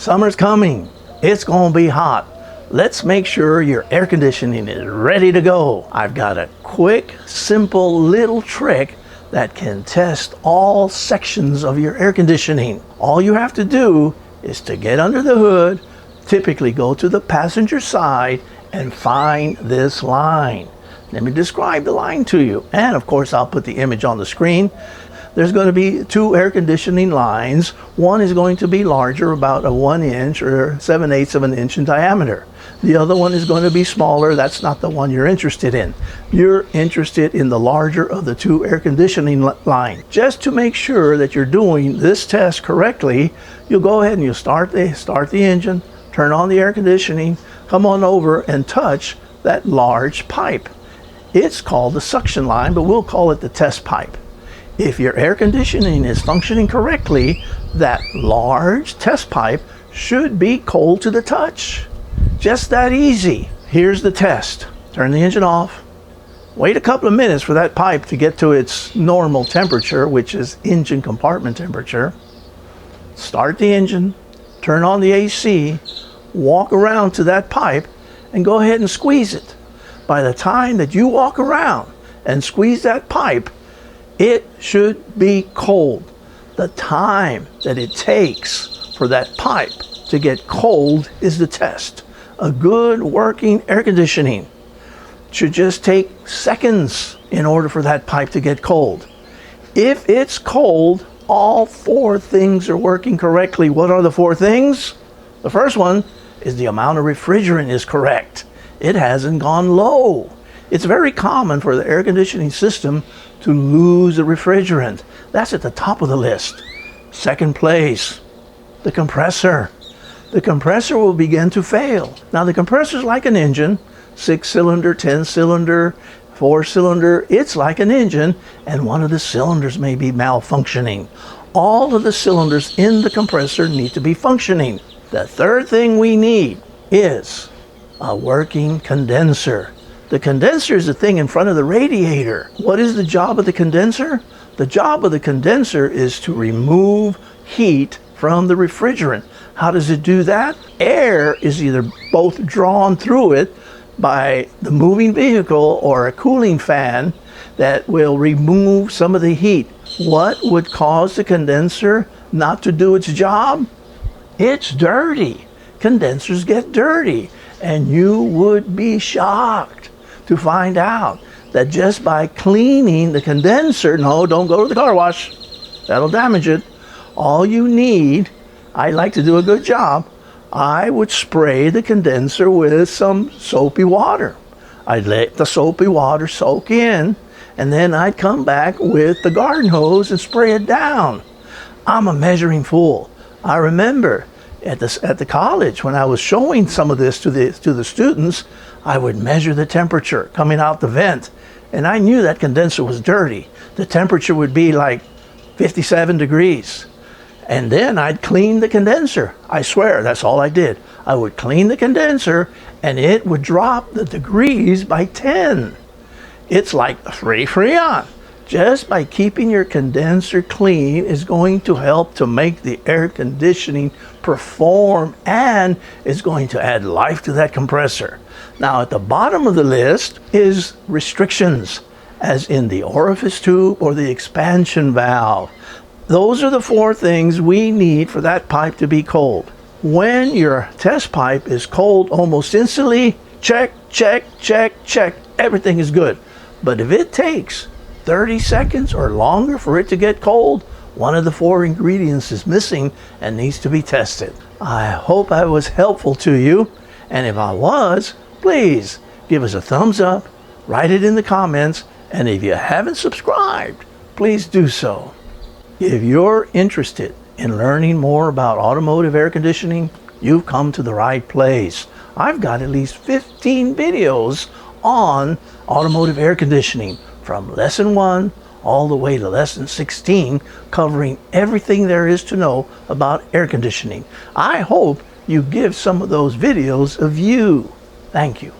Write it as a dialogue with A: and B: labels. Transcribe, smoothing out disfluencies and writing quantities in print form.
A: Summer's coming. It's gonna be hot. Let's make sure your air conditioning is ready to go. I've got a quick, simple little trick that can test all sections of your air conditioning. All you have to do is to get under the hood, typically go to the passenger side, and find this line. Let me describe the line to you. And of course, I'll put the image on the screen. There's going to be two air conditioning lines. One is going to be larger, about a 1 inch or 7/8 of an inch in diameter. The other one is going to be smaller. That's not the one you're interested in. You're interested in the larger of the two air conditioning line. Just to make sure that you're doing this test correctly, you'll go ahead and you'll start the engine, turn on the air conditioning, come on over and touch that large pipe. It's called the suction line, but we'll call it the test pipe. If your air conditioning is functioning correctly, that large test pipe should be cold to the touch. Just that easy. Here's the test. Turn the engine off. Wait a couple of minutes for that pipe to get to its normal temperature, which is engine compartment temperature. Start the engine, turn on the AC, walk around to that pipe, and go ahead and squeeze it. By the time that you walk around and squeeze that pipe, it should be cold. The time that it takes for that pipe to get cold is the test. A good working air conditioning should just take seconds in order for that pipe to get cold. If it's cold, all four things are working correctly. What are the four things? The first one is the amount of refrigerant is correct. It hasn't gone low. It's very common for the air conditioning system to lose the refrigerant. That's at the top of the list. Second place, the compressor. The compressor will begin to fail. Now the compressor is like an engine, 6-cylinder, 10-cylinder, 4-cylinder. It's like an engine, and one of the cylinders may be malfunctioning. All of the cylinders in the compressor need to be functioning. The third thing we need is a working condenser. The condenser is the thing in front of the radiator. What is the job of the condenser? The job of the condenser is to remove heat from the refrigerant. How does it do that? Air is either both drawn through it by the moving vehicle or a cooling fan that will remove some of the heat. What would cause the condenser not to do its job? It's dirty. Condensers get dirty, and you would be shocked to find out that just by cleaning the condenser, no, don't go to the car wash, that'll damage it. All you need, I like to do a good job, I would spray the condenser with some soapy water. I'd let the soapy water soak in, and then I'd come back with the garden hose and spray it down. I'm a measuring fool. I remember at the college when I was showing some of this to the students, I would measure the temperature coming out the vent, and I knew that condenser was dirty. The temperature would be like 57 degrees. And then I'd clean the condenser. I swear, that's all I did. I would clean the condenser, and it would drop the degrees by 10. It's like free freon. Just by keeping your condenser clean is going to help to make the air conditioning perform, and is going to add life to that compressor. Now at the bottom of the list is restrictions, as in the orifice tube or the expansion valve. Those are the four things we need for that pipe to be cold. When your test pipe is cold almost instantly, check, check, check, check, everything is good. But if it takes 30 seconds or longer for it to get cold, one of the four ingredients is missing and needs to be tested. I hope I was helpful to you, and if I was, please give us a thumbs up, write it in the comments, and if you haven't subscribed, please do so. If you're interested in learning more about automotive air conditioning, you've come to the right place. I've got at least 15 videos on automotive air conditioning, from lesson 1 all the way to lesson 16, covering everything there is to know about air conditioning. I hope you give some of those videos a view. Thank you.